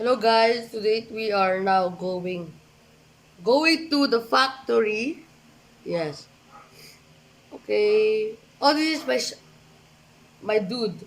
Hello guys, today we are now going to the factory. Yes. Okay. Oh, this is my dude.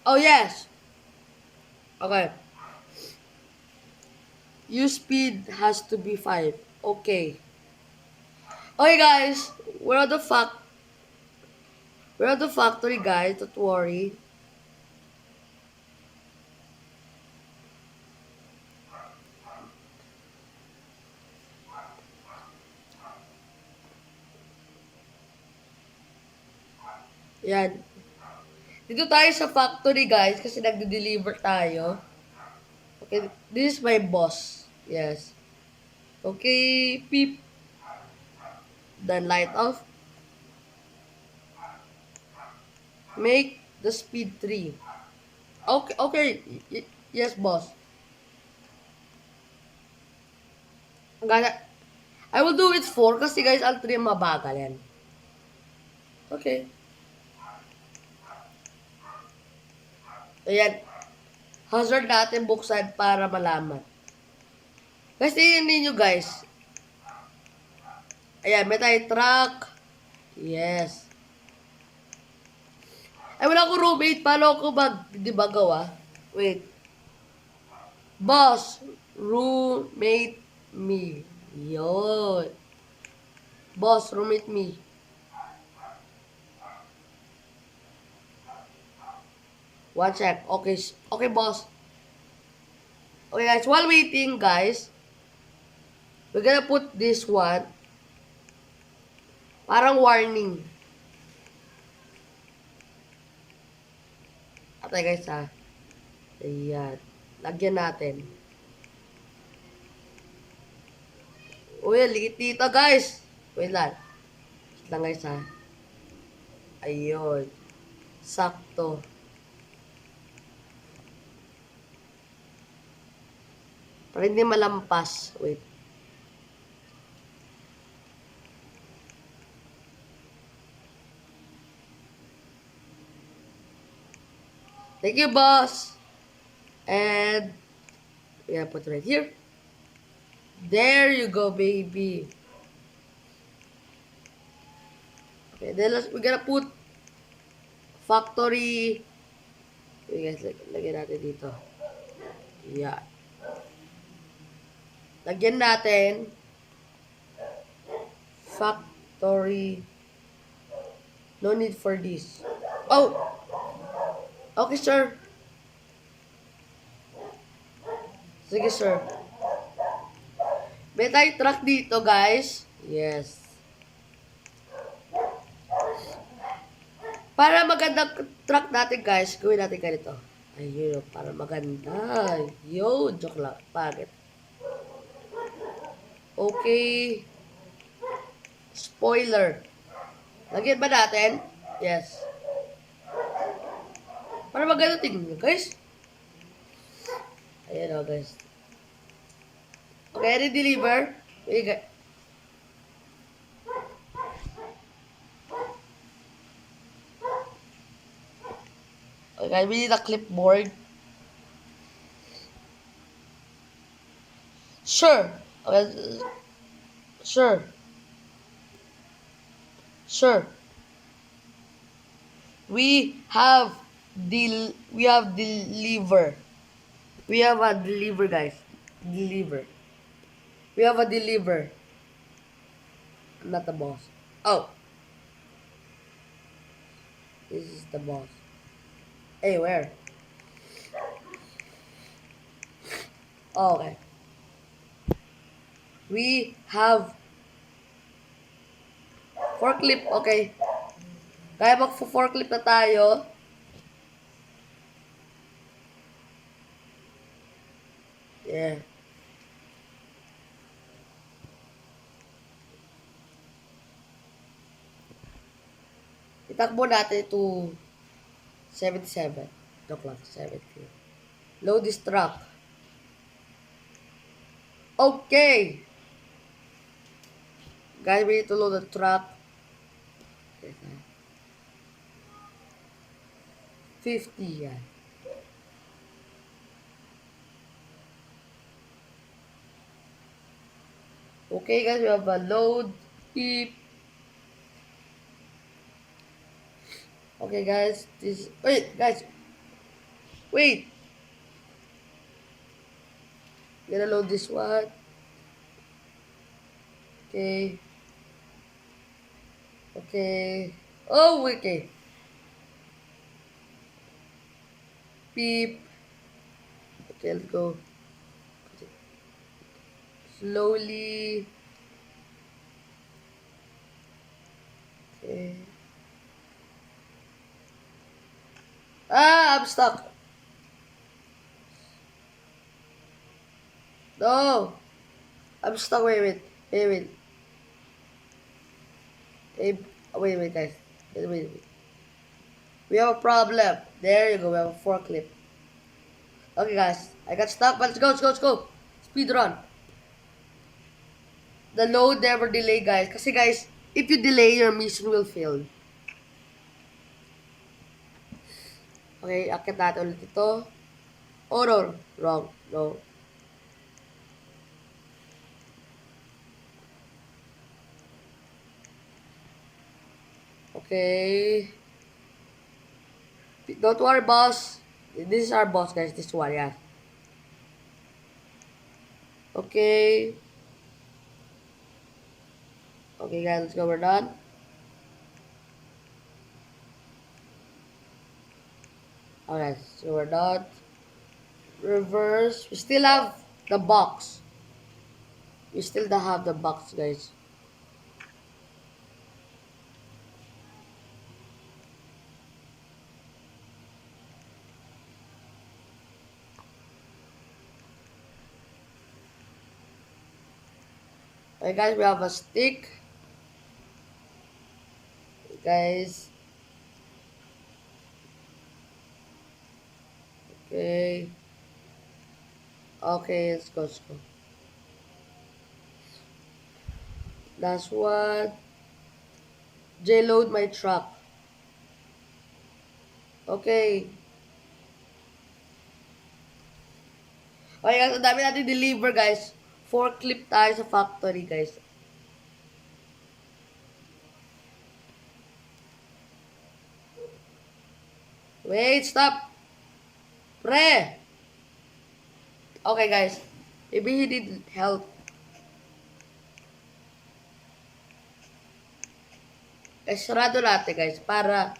Oh yes. Okay. Use speed has to be 5. Okay. Okay guys, we're at the factory guys, don't worry. Yan. Dito tayo sa factory guys kasi nagde-deliver tayo. Okay, this is my boss. Yes. Okay, peep. Then light off. Make the speed 3. Okay, okay. Yes, boss. Gana, I will do it 4 kasi guys, al 3 mabagal yan. Okay. Ayan. Hazard natin buksan para malaman. Guys, tingnan ninyo guys. Ayan, may tayo truck. Yes. Ay, wala ko roommate. Paano ako di ba gawa? Wait. Boss, roommate me. Yun. Boss, roommate me. One check. Okay, okay, boss. Okay, guys. While waiting, guys, we're gonna put this one. Parang warning. Atay, guys, ha. Ayan. Lagyan natin. Uy, ligit dito, guys. Wait lang. Wait lang, guys, ha. Ayun. Sakto. Para hindi malampas. Wait. Thank you, boss. And we have put right here. There you go, baby. Okay, then we're gonna put factory. Okay, guys, lagyan natin dito. Yeah. Lagyan natin factory. No need for this. Oh! Okay, sir. Sige, sir. May tayong truck dito, guys. Yes. Para magandang truck natin, guys, gawin natin ganito. Ayun, para maganda. Yo, joke lang. Pagit. Okay. Spoiler. Lagyan ba natin? Yes. Para maganda tingnan, guys. Ayan o, guys. Okay, re-deliver. Okay, guys, we need a clipboard. Sure. Okay. Sure. Sure. We have deliver. We have a deliver, guys. Deliver. We have a deliver. Not the boss. Oh. This is the boss. Hey, where? Oh, okay. We have forklift. Okay. Kaya mag-forklift na tayo. Yeah. Itakbo natin to 77. Joke lang, 70. Load this truck. Okay. Guys, we need to load the truck. 50 yan. Okay, guys, we have a load. Beep. Okay, guys, this. Wait, guys, wait. Gonna load this one. Okay. Okay. Oh, okay. Beep. Okay, let's go. Slowly. Okay. Ah, I'm stuck. No. I'm stuck. Wait, wait. Wait, wait. Wait, wait, guys. Wait. We have a problem. There you go. We have a forklift. Okay, guys. I got stuck, but let's go. Speed run. The load never delay, guys. Kasi, guys, if you delay, your mission will fail. Okay, akit natin ulit ito. Oh, no. Wrong. No. Okay. Don't worry, boss. This is our boss, guys. This one, yeah. Okay. Okay, guys, let's go. We're done. Alright, so we're done. Reverse. We still have the box. We still don't have the box, guys. Okay, guys, we have a stick. Guys. Okay. Okay, let's go. Last one. J-load my truck. Okay. Okay, guys, ang dami natin deliver, guys. Forklift tayo sa factory, guys. Wait, stop. Pre. Okay, guys. Maybe he need help. Sarado natin, guys, para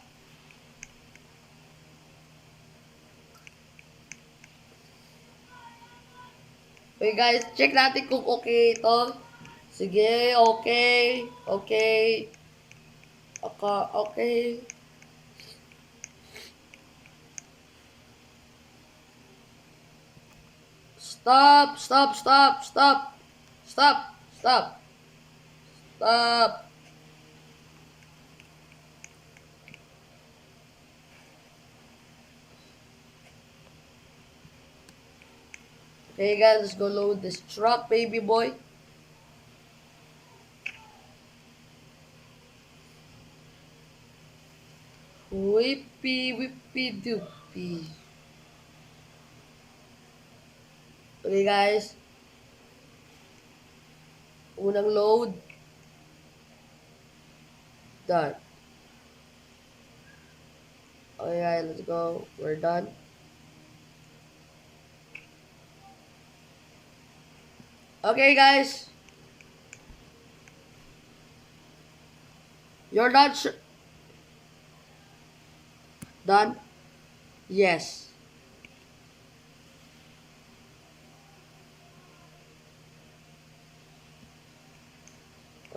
okay, guys, check natin kung okay ito. Sige, okay. Okay. Okay. Stop. Okay, guys, let's go load this truck, baby boy. Whippy doopy. Okay, guys. Unang load. Done. Okay, guys, let's go. We're done. Okay, guys. You're done. Done? Yes.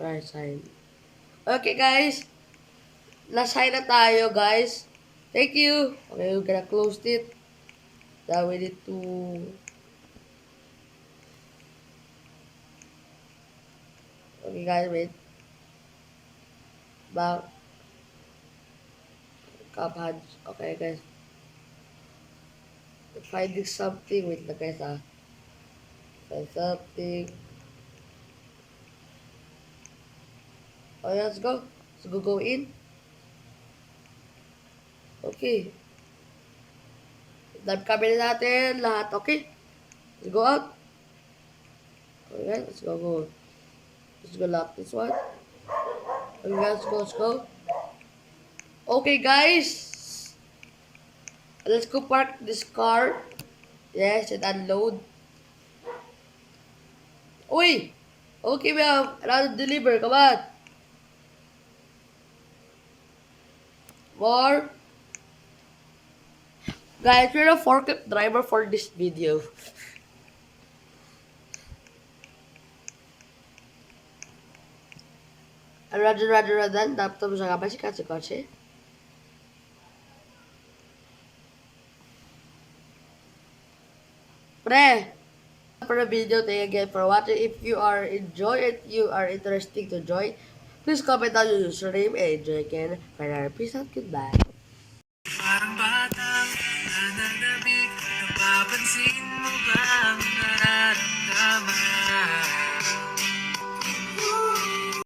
Alright, sign. Okay, guys. Na-sign na tayo, guys. Thank you. Okay, we're gonna close it. Now we need to... Okay, guys, wait. Back. Cup hands. Okay, guys. Finding something. Wait na, guys, ah. Find something. Okay, let's go. Go in. Okay. Dive kami na natin lahat. Okay. Let's go out. Okay, let's go. Let's go lock this one. Okay, let's go. Okay, guys. Let's go park this car. Yes, and unload. Uy! Okay, we have another deliver. Come on. More. Guys, we're a forklift driver for this video. Radan, dapat mo sa kapal si kotse. Pre! For the video, thank you again for watching. If you are enjoy it, you are interesting to join, please comment down your username and enjoy again. Peace out, goodbye. Parang batang nananabik, napapansin mo ba ang